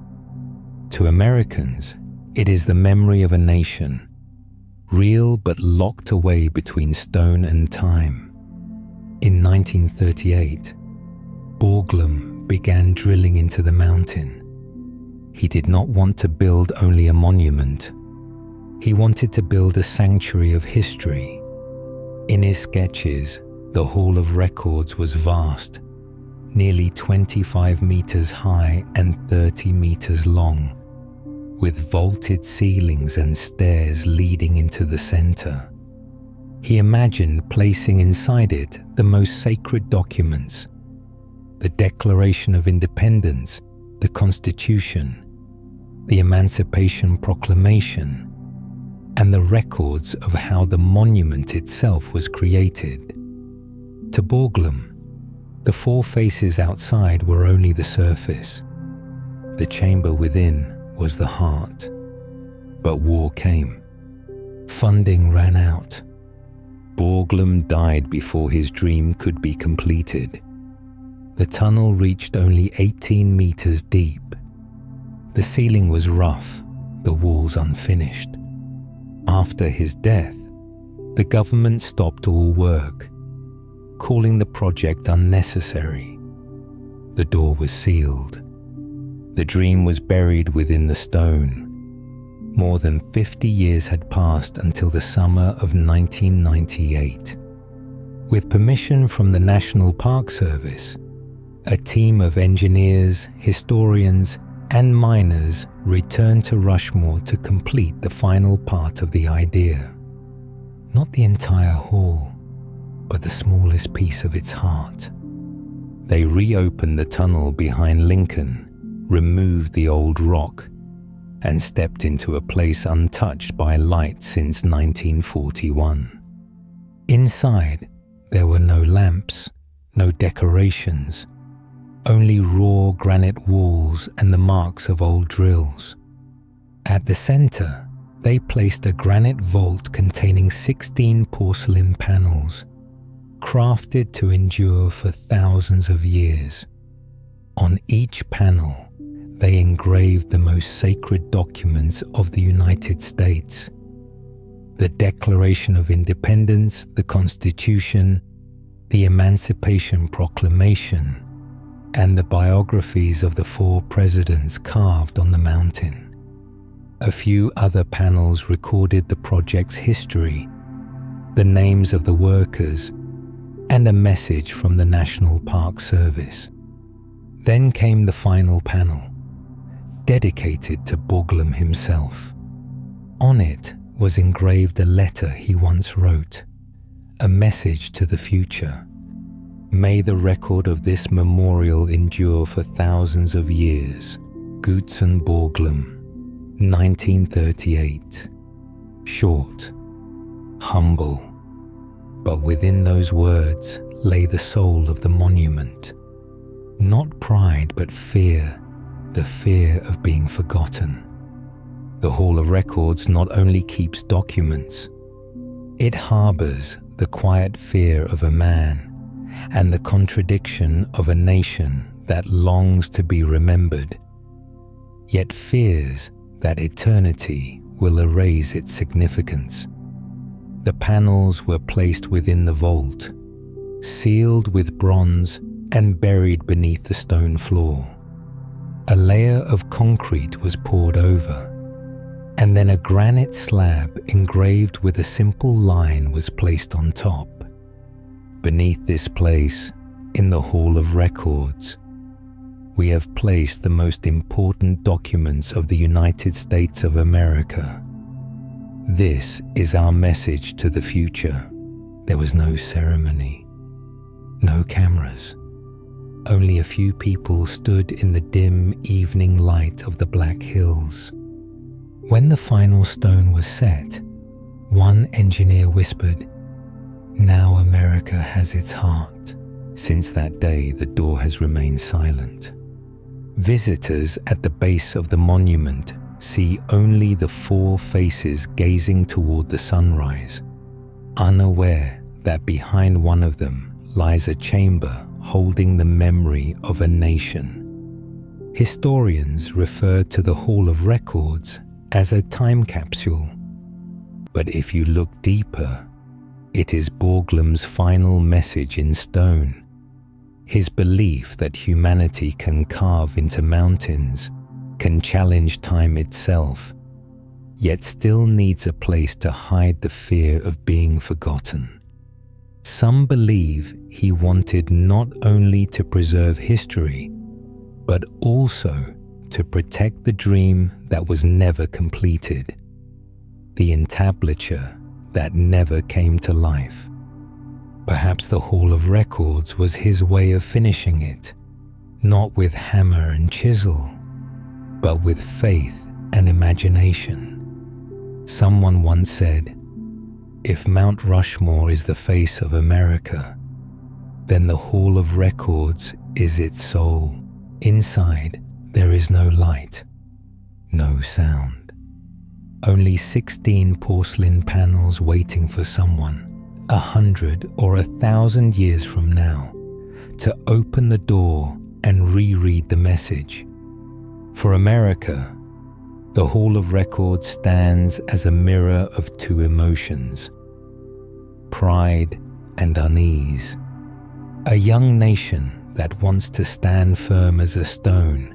To Americans, it is the memory of a nation, real but locked away between stone and time. In 1938, Borglum began drilling into the mountain. He did not want to build only a monument. He wanted to build a sanctuary of history. In his sketches, the Hall of Records was vast, nearly 25 meters high and 30 meters long, with vaulted ceilings and stairs leading into the center. He imagined placing inside it the most sacred documents: the Declaration of Independence, the Constitution, the Emancipation Proclamation, and the records of how the monument itself was created. To Borglum, the 4 faces outside were only the surface. The chamber within was the heart. But war came. Funding ran out. Borglum died before his dream could be completed. The tunnel reached only 18 meters deep. The ceiling was rough, the walls unfinished. After his death, the government stopped all work, calling the project unnecessary. The door was sealed. The dream was buried within the stone. More than 50 years had passed until the summer of 1998. With permission from the National Park Service, a team of engineers, historians, and miners returned to Rushmore to complete the final part of the idea. Not the entire hall, but the smallest piece of its heart. They reopened the tunnel behind Lincoln, removed the old rock, and stepped into a place untouched by light since 1941. Inside, there were no lamps, no decorations, only raw granite walls and the marks of old drills. At the center, they placed a granite vault containing 16 porcelain panels, crafted to endure for thousands of years. On each panel, they engraved the most sacred documents of the United States: the Declaration of Independence, the Constitution, the Emancipation Proclamation, and the biographies of the 4 presidents carved on the mountain. A few other panels recorded the project's history, the names of the workers, and a message from the National Park Service. Then came the final panel, dedicated to Borglum himself. On it was engraved a letter he once wrote, a message to the future. May the record of this memorial endure for thousands of years. Gutzon Borglum, 1938. Short, humble, but within those words lay the soul of the monument. Not pride, but fear, the fear of being forgotten. The Hall of Records not only keeps documents, it harbors the quiet fear of a man and the contradiction of a nation that longs to be remembered, yet fears that eternity will erase its significance. The panels were placed within the vault, sealed with bronze and buried beneath the stone floor. A layer of concrete was poured over, and then a granite slab engraved with a simple line was placed on top. Beneath this place, in the Hall of Records, we have placed the most important documents of the United States of America. This is our message to the future. There was no ceremony, no cameras. Only a few people stood in the dim evening light of the Black Hills. When the final stone was set, one engineer whispered, "Now America has its heart." Since that day, the door has remained silent. Visitors at the base of the monument see only the four faces gazing toward the sunrise, unaware that behind one of them lies a chamber holding the memory of a nation. Historians refer to the Hall of Records as a time capsule, but if you look deeper, it is Borglum's final message in stone. His belief that humanity can carve into mountains, can challenge time itself, yet still needs a place to hide the fear of being forgotten. Some believe he wanted not only to preserve history, but also to protect the dream that was never completed, the entablature that never came to life. Perhaps the Hall of Records was his way of finishing it, not with hammer and chisel, but with faith and imagination. Someone once said, "If Mount Rushmore is the face of America, then the Hall of Records is its soul. Inside, there is no light, no sound. Only 16 porcelain panels waiting for someone, 100 or 1,000 years from now, to open the door and reread the message. For America, the Hall of Records stands as a mirror of two emotions, pride and unease. A young nation that wants to stand firm as a stone,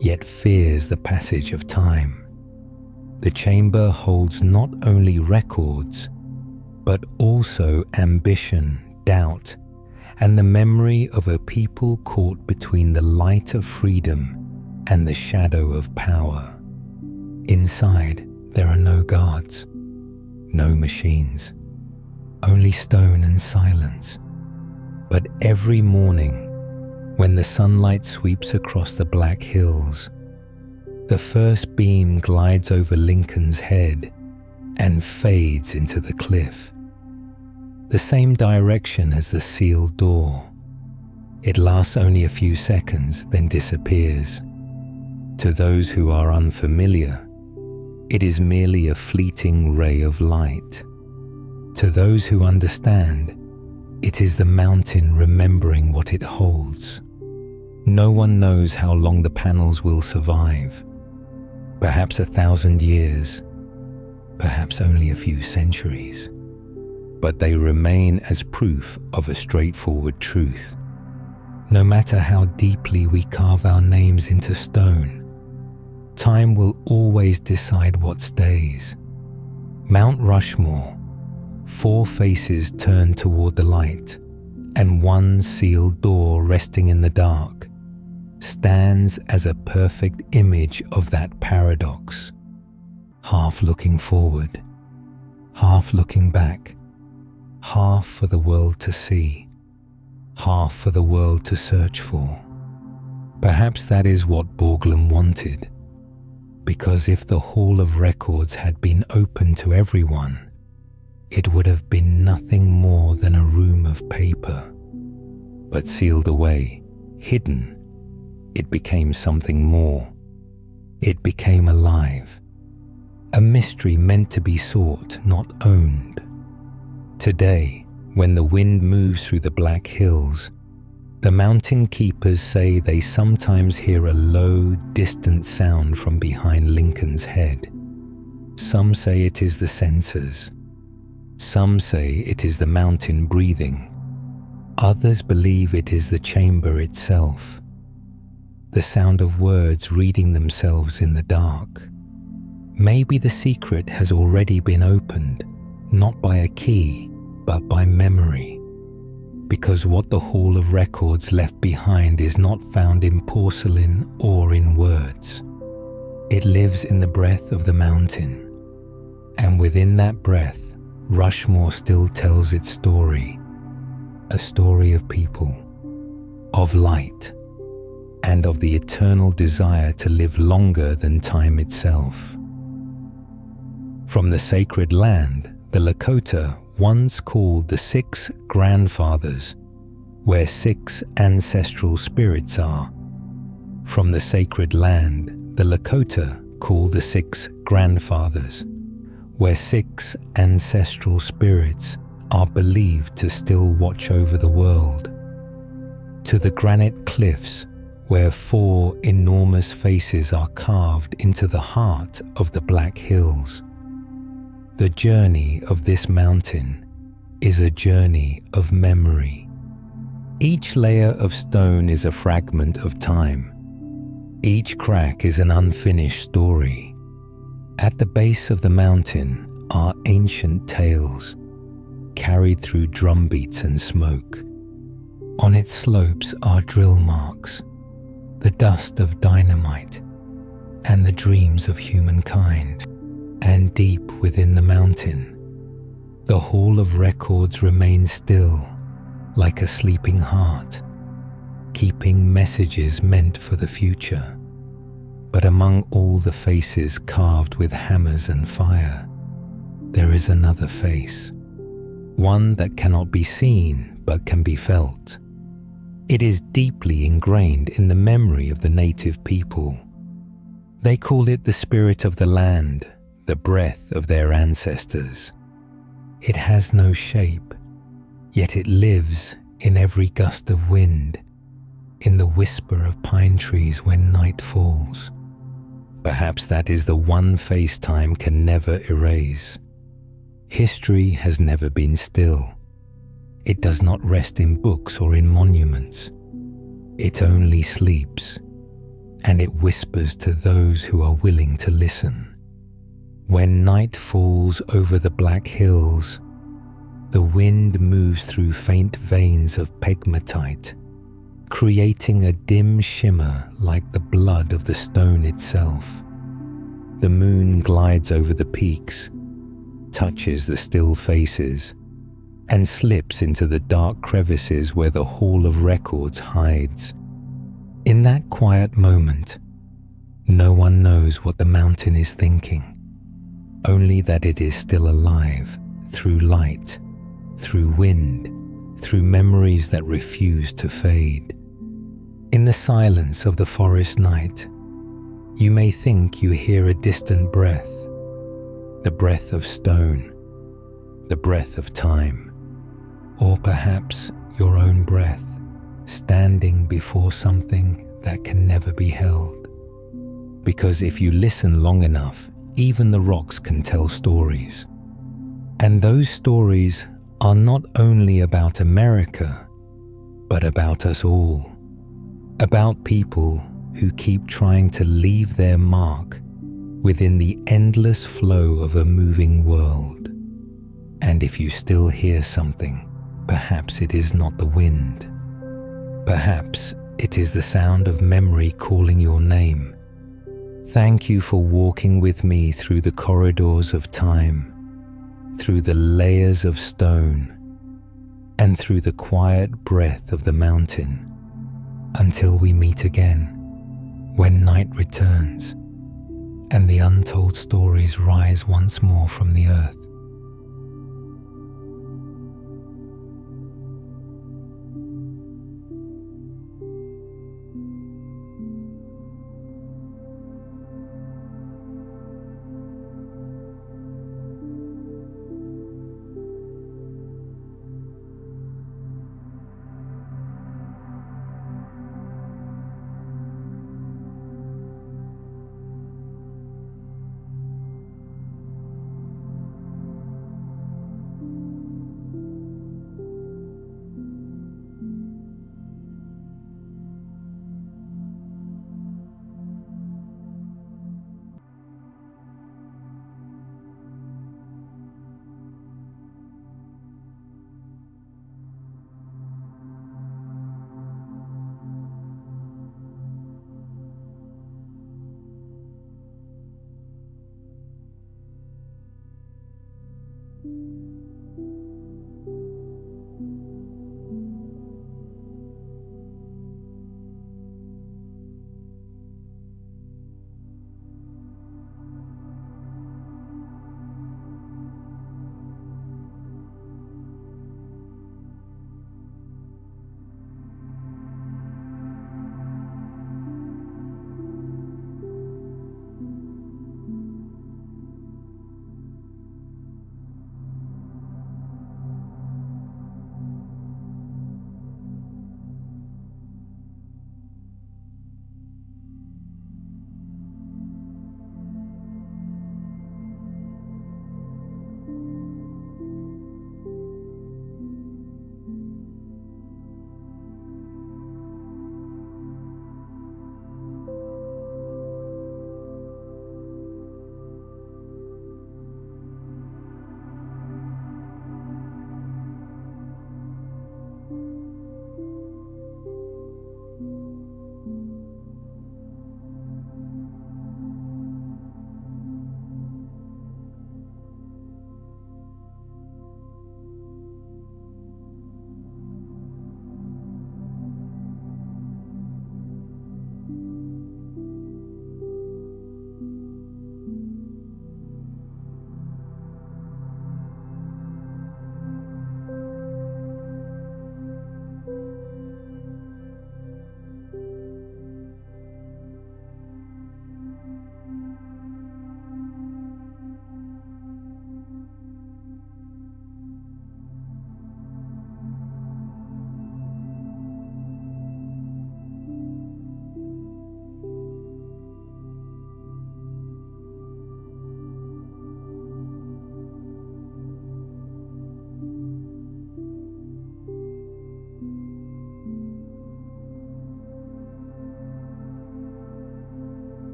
yet fears the passage of time. The chamber holds not only records, but also ambition, doubt, and the memory of a people caught between the light of freedom and the shadow of power. Inside, there are no guards, no machines, only stone and silence. But every morning, when the sunlight sweeps across the Black Hills, the first beam glides over Lincoln's head and fades into the cliff. The same direction as the sealed door. It lasts only a few seconds, then disappears. To those who are unfamiliar, it is merely a fleeting ray of light. To those who understand, it is the mountain remembering what it holds. No one knows how long the panels will survive. Perhaps 1,000 years, perhaps only a few centuries. But they remain as proof of a straightforward truth. No matter how deeply we carve our names into stone, time will always decide what stays. Mount Rushmore, four faces turned toward the light, and one sealed door resting in the dark, stands as a perfect image of that paradox. Half looking forward, half looking back, half for the world to see, half for the world to search for. Perhaps that is what Borglum wanted, because if the Hall of Records had been open to everyone, it would have been nothing more than a room of paper. But sealed away, hidden, it became something more. It became alive, a mystery meant to be sought, not owned. Today, when the wind moves through the Black Hills, the mountain keepers say they sometimes hear a low, distant sound from behind Lincoln's head. Some say it is the sensors. Some say it is the mountain breathing. Others believe it is the chamber itself. The sound of words reading themselves in the dark. Maybe the secret has already been opened, not by a key, but by memory. because what the Hall of Records left behind is not found in porcelain or in words. It lives in the breath of the mountain, and within that breath, Rushmore still tells its story, a story of people, of light, and of the eternal desire to live longer than time itself. From the sacred land, the Lakota once called the 6 grandfathers, where 6 ancestral spirits are. From the sacred land, the Lakota call the 6 grandfathers, where 6 ancestral spirits are believed to still watch over the world. To the granite cliffs, where 4 enormous faces are carved into the heart of the Black Hills. The journey of this mountain is a journey of memory. Each layer of stone is a fragment of time. Each crack is an unfinished story. At the base of the mountain are ancient tales, carried through drumbeats and smoke. On its slopes are drill marks, the dust of dynamite, and the dreams of humankind. And deep within the mountain, the Hall of Records remains still, like a sleeping heart, keeping messages meant for the future. But among all the faces carved with hammers and fire, there is another face, one that cannot be seen but can be felt. It is deeply ingrained in the memory of the native people. They call it the spirit of the land, the breath of their ancestors. It has no shape, yet it lives in every gust of wind, in the whisper of pine trees when night falls. Perhaps that is the one face time can never erase. History has never been still. It does not rest in books or in monuments. It only sleeps, and it whispers to those who are willing to listen. When night falls over the Black Hills, the wind moves through faint veins of pegmatite, creating a dim shimmer like the blood of the stone itself. The moon glides over the peaks, touches the still faces, and slips into the dark crevices where the Hall of Records hides. In that quiet moment, no one knows what the mountain is thinking. Only that it is still alive, through light, through wind, through memories that refuse to fade. In the silence of the forest night, you may think you hear a distant breath, the breath of stone, the breath of time, or perhaps your own breath, standing before something that can never be held. Because if you listen long enough, even the rocks can tell stories. And those stories are not only about America, but about us all. About people who keep trying to leave their mark within the endless flow of a moving world. And if you still hear something, perhaps it is not the wind. Perhaps it is the sound of memory calling your name. Thank you for walking with me through the corridors of time, through the layers of stone, and through the quiet breath of the mountain, until we meet again, when night returns, and the untold stories rise once more from the earth.